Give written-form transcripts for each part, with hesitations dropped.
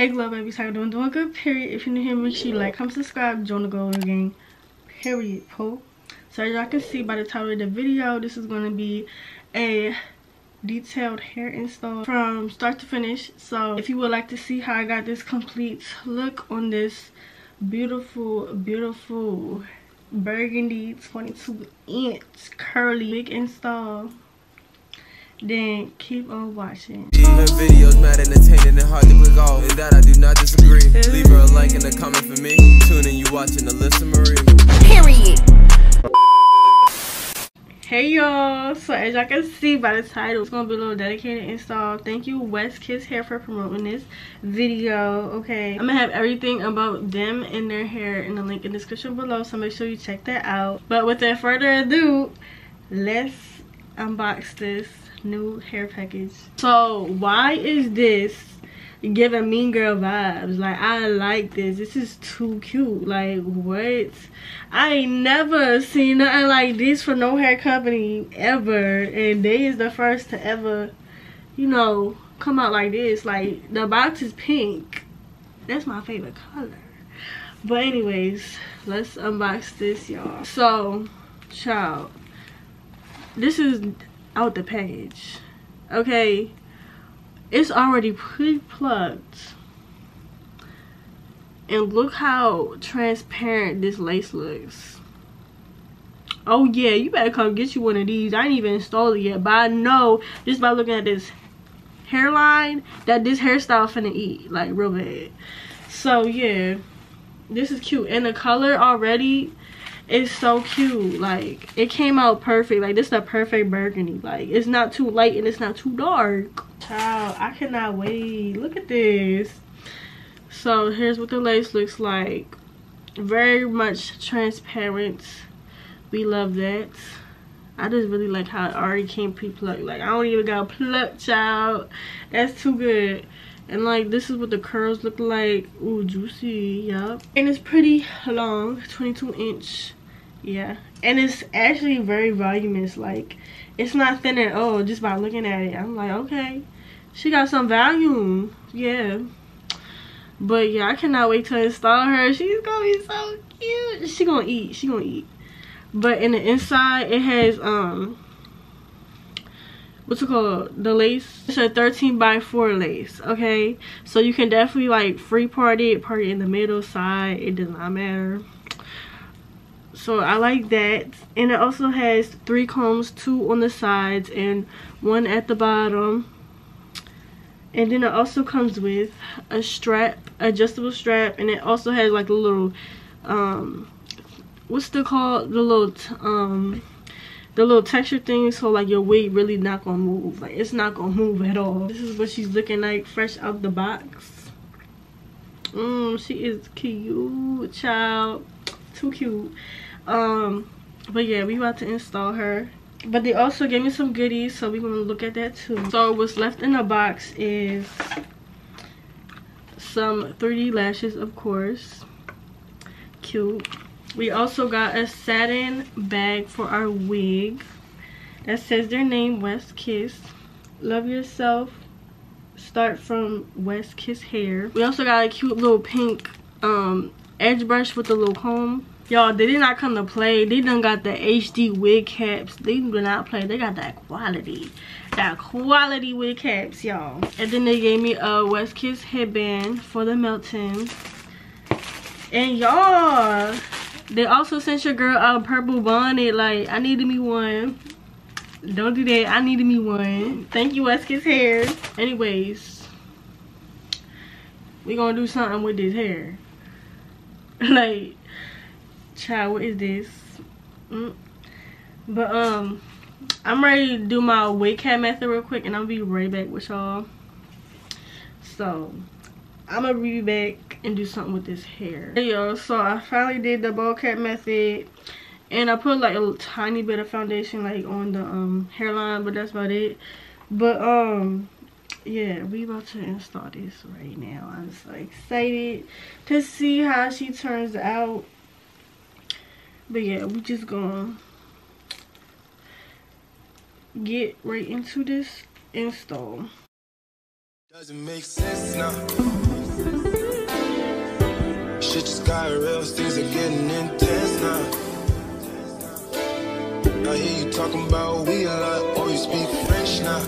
Hey Glow babies, how you doing? Doing good, period. If you're new here, make sure you like, comment, subscribe, join the Glow gang, period, po. So as y'all can see by the title of the video, this is going to be a detailed hair install from start to finish. So if you would like to see how I got this complete look on this beautiful burgundy 22-inch curly wig install, then keep on watching. Even videos mad entertaining and hard to click off, and that I do not disagree. Leave her a like and a comment for me. Tune in, you watching Alyssa Marie. Period. Hey y'all, so as y'all can see by the title, it's gonna be a little dedicated install. Thank you WestKissHair for promoting this video. Okay, I'm gonna have everything about them and their hair in the link in the description below, so make sure you check that out. But without further ado, let's unbox this new hair package. So why is this giving mean girl vibes? Like, I like this is too cute. Like, what? I ain't never seen nothing like this for no hair company ever, and they is the first to ever, you know, come out like this. Like, the box is pink. That's my favorite color. But anyways, let's unbox this, y'all. So child, this is out the package. Okay, it's already pre-plucked, and look how transparent this lace looks. Oh yeah, you better come get you one of these. I ain't even installed it yet, but I know just by looking at this hairline that this hairstyle finna eat like real bad. So yeah, this is cute, and the color already is so cute. Like, it came out perfect. Like, this is the perfect burgundy. Like, it's not too light and it's not too dark. Child, I cannot wait. Look at this. So here's what the lace looks like. Very much transparent. We love that. I just really like how it already came pre-plucked. Like, I don't even got plucked, child. That's too good. And like, this is what the curls look like. Ooh, juicy. Yup. And it's pretty long, 22-inch. Yeah, and it's actually very voluminous. Like, it's not thin at all. Just by looking at it, I'm like, okay, she got some volume. Yeah, but yeah, I cannot wait to install her. She's gonna be so cute. She gonna eat. But in the inside, it has what's it called, the lace. It's a 13x4 lace. Okay, so you can definitely like free party in the middle, side, it does not matter. So I like that. And it also has 3 combs, 2 on the sides and 1 at the bottom. And then it also comes with a strap, adjustable strap, and it also has like a little what's it called, the little texture thing, so like your wig really not gonna move. Like, it's not gonna move at all. This is what she's looking like fresh out the box. She is cute, child. Too cute. But yeah, we about to install her. But they also gave me some goodies, so we're gonna look at that too. So what's left in the box is some 3D lashes, of course. Cute. We also got a satin bag for our wig that says their name, WestKiss. Love yourself. Start from WestKissHair. We also got a cute little pink edge brush with a little comb. Y'all, they did not come to play. They done got the HD wig caps. They do not play. They got that quality wig caps, y'all. And then they gave me a WestKiss headband for the melting. And y'all, they also sent your girl a purple bonnet. Like, I needed me one. Don't do that. I needed me one. Thank you, WestKissHair. Anyways, we gonna do something with this hair. Like, child, what is this? But I'm ready to do my wig cap method real quick, and I'll be right back with y'all. So I'm gonna be back and do something with this hair. Hey y'all, so I finally did the bowl cap method, and I put like a tiny bit of foundation like on the hairline, but that's about it. But yeah, we about to install this right now. I'm so excited to see how she turns out. But yeah, we just gonna get right into this install. Doesn't make sense now. got real, things are getting intense now. I hear you talking about we a lot, or you speak French now.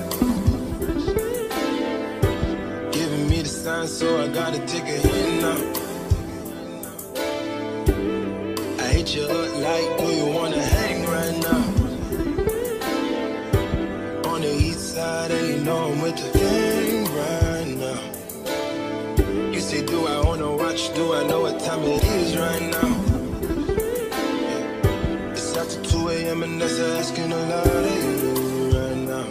Giving me the sign, so I gotta take a hint now. I hit you up like, do you wanna hang right now? On the east side, and you know I'm with the gang right now. You say, do I own a watch? Do I know what time it is right now? Yeah. It's after 2 a.m. and that's asking a lot of you right now.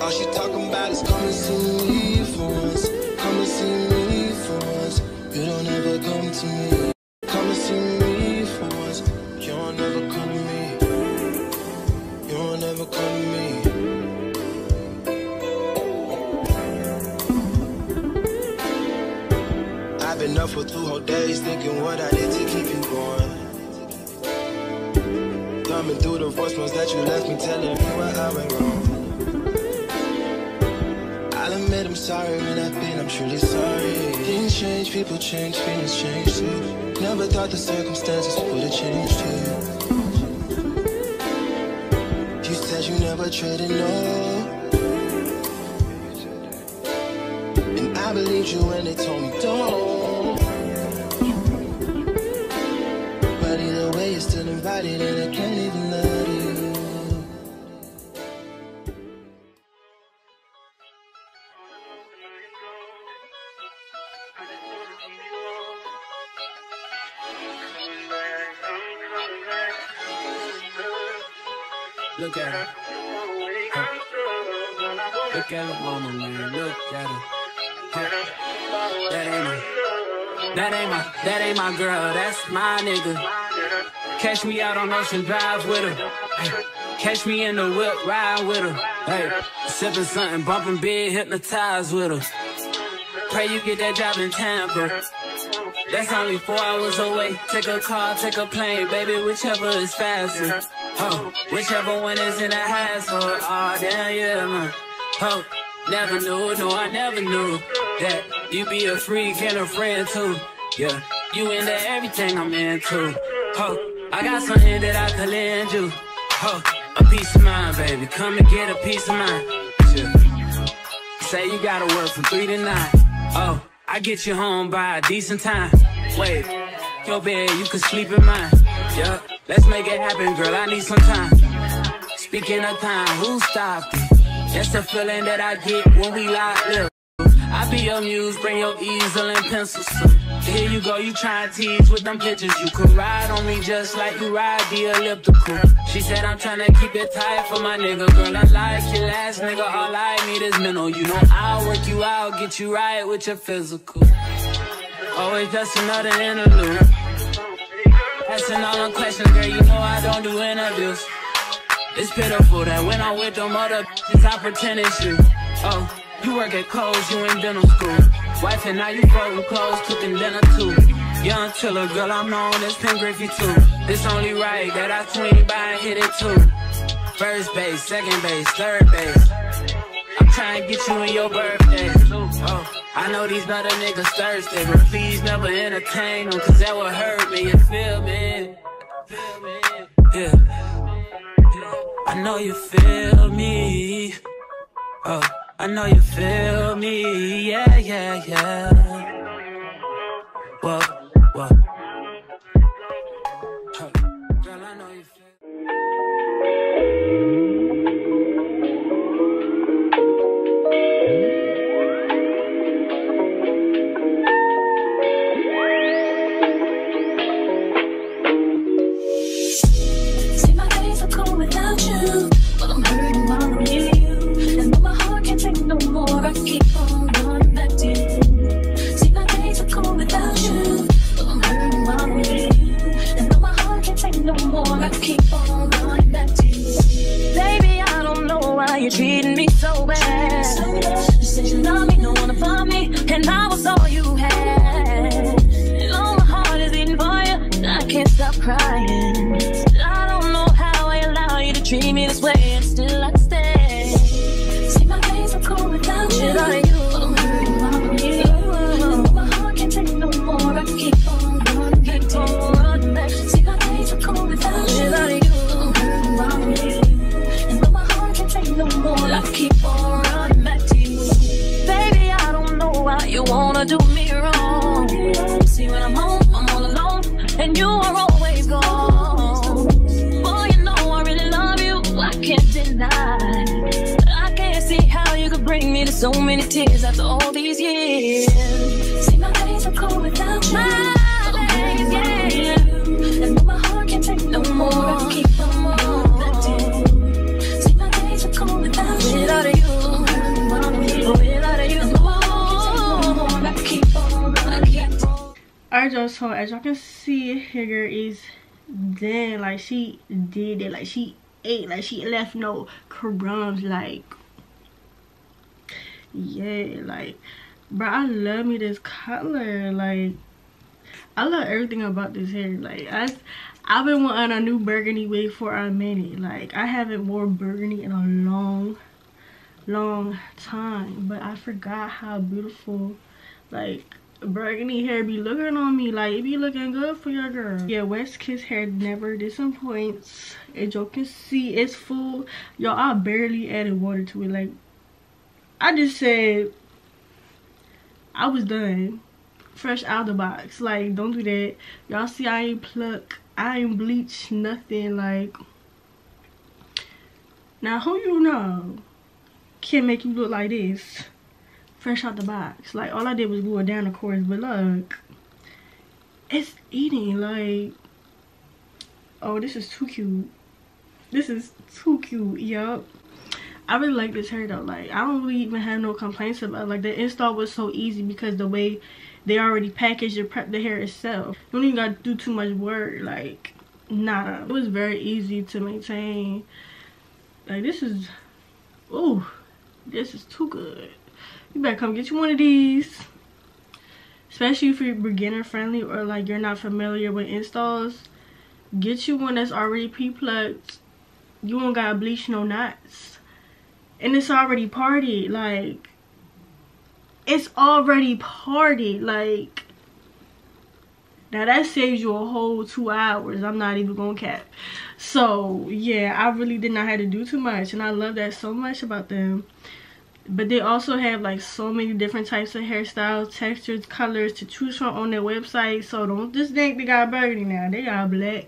All she talking about is come and see me for once. Come and see me for once. You don't ever come to me. Come and see me for once. You don't ever come to me. You don't ever come to me. I've been up for 2 whole days thinking what I did to keep you going. Thumbing through the voicemails that you left me, telling me where I went wrong. I'll admit I'm sorry when I've been, I'm truly sorry. Things change, people change, feelings change too. Never thought the circumstances would have changed too. You said you never traded no, and I believed you when they told me don't. But either way you're still invited and I can't even let you. Look at her. Look at her mama, man. Look at her. That ain't my girl. That's my nigga. Catch me out on Ocean Drive with her. Catch me in the whip, ride with her. Hey, sipping something, bumping big, hypnotized with her. Pray you get that job in Tampa. That's only 4 hours away. Take a car, take a plane, baby, whichever is faster. Oh, whichever one is in the hassle. Oh, damn, yeah, man. Oh, never knew, no, I never knew that you be a freak and a friend too. Yeah, you into everything I'm into. Oh, I got something that I could lend you. Oh, a peace of mind, baby. Come and get a peace of mind. Yeah. Say you gotta work from 3 to 9. Oh, I get you home by a decent time. Wait, your bed, you can sleep in mine. Yeah, let's make it happen, girl, I need some time. Speaking of time, who stopped it? That's the feeling that I get when we lock lips. I be your muse, bring your easel and pencils. Here you go, you try and tease with them pictures. You could ride on me just like you ride the elliptical. She said I'm tryna keep it tight for my nigga. Girl, I like your last nigga, all I need is mental. You know I'll work you out, get you right with your physical. Always just another interlude. Asking all them questions, girl, you know I don't do interviews. It's pitiful that when I'm with them other bitches, I pretend it's you. Oh, you work at Kohl's, you in dental school. Wife and now you folding clothes, cooking dinner too. Young Tiller, girl, I'm known as Pin Griffey too. It's only right that I swing by and hit it too. First base, second base, third base. I'm trying to get you in your birthday. Oh, I know these other niggas thirsty, but please never entertain them, cause that would hurt me, you feel me? Yeah. I know you feel me. Oh, I know you feel me. Yeah, yeah, yeah. Whoa, whoa. Girl, I know you feel I keep on running back to you. See, my days are cold without you, but I'm hurting while I'm with you. And though my heart can't take no more, I keep on running back to you. Baby, I don't know why you're treating me so bad. You said you love me, don't wanna bump me, and I was all you had. And all my heart is beating for you, and I can't stop crying. I don't know how I allow you to treat me this way, and still I stay. Without you, I'm hurting while I'm with you. My heart can't never do me wrong. See, when I'm home, I'm all alone, and you are always gone. Boy, you know I really love you, I can't deny. I can't see how you could bring me to so many tears after all these years. See, my days are cold without you. My days, yeah. And my heart can't take no more. I keep on reflecting. See, my days are cold without you. Without you. Alright, y'all, so as y'all can see, here girl is done. Like, she did it. Like, she ate. Like, she left no crumbs. Like, yeah, like, bro, I love me this color. Like, I love everything about this hair. Like, I've been wanting a new burgundy wig for a minute. Like, I haven't worn burgundy in a long time, but I forgot how beautiful, like, burgundy hair be looking on me. Like, it be looking good for your girl. Yeah, WestKissHair never disappoints. As y'all can see, it's full. Y'all, I barely added water to it. Like, I just said I was done, fresh out the box. Like, don't do that. Y'all see, I ain't pluck, I ain't bleach, nothing. Like, now who you know can make you look like this fresh out the box? Like, all I did was glue it down, of course, but look, it's eating. Like, oh, this is too cute. This is too cute. Yup, I really like this hair though. Like, I don't really even have no complaints about it. Like, the install was so easy because the way they already packaged and prep the hair itself. You don't even gotta do too much work. Like, nada. It was very easy to maintain. Like, this is, ooh, this is too good. You better come get you one of these, especially if you're beginner friendly or like you're not familiar with installs. Get you one that's already pre-plucked. You don't gotta bleach no knots, and it's already parted. Like, it's already parted. Like, now that saves you a whole 2 hours. I'm not even gonna cap. So yeah, I really did not have to do too much, and I love that so much about them. But they also have like so many different types of hairstyles, textures, colors to choose from on their website. So don't just think they got burgundy now. They got black,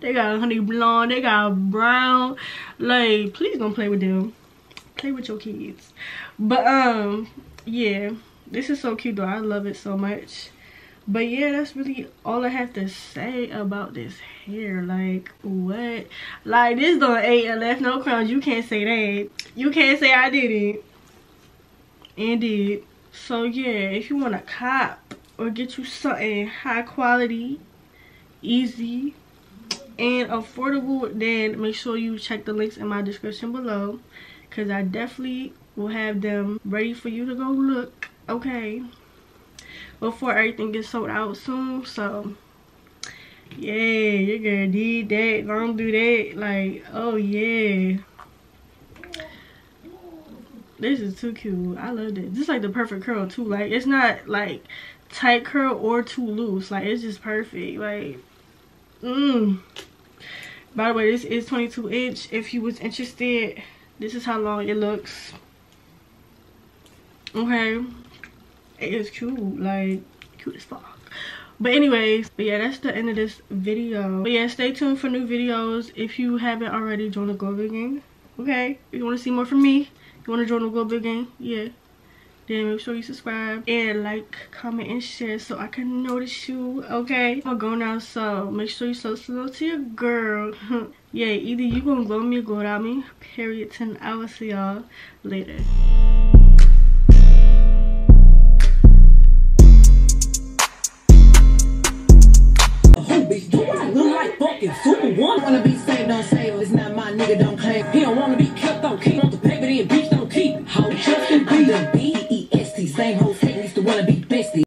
they got honey blonde, they got brown. Like, please don't play with them. Play with your kids. But yeah, this is so cute though. I love it so much. But yeah, that's really all I have to say about this hair. Like, what? Like, this don't ate and left no crumbs. You can't say that. You can't say I didn't. And did. So yeah, if you want to cop or get you something high quality, easy, and affordable, then make sure you check the links in my description below, because I definitely will have them ready for you to go look, okay, before everything gets sold out soon. So yeah, your girl did that. Don't do that. Like, oh yeah, this is too cute. I love this. This is like the perfect curl too. Like, it's not like tight curl or too loose. Like, it's just perfect. Like, by the way, this is 22 inch. If you was interested, this is how long it looks. Okay, it is cute. Like, cute as fuck. But anyways, but yeah, that's the end of this video. But yeah, stay tuned for new videos. If you haven't already, joined the Go Big Gang. Okay, if you want to see more from me, you want to join the Go Big Gang, yeah, then make sure you subscribe and like, comment, and share so I can notice you. Okay, I'm gonna go now, so make sure you show love to your girl. Yeah, either you gonna go with me or go without me, period. 10 I will see y'all later. Do I look like fucking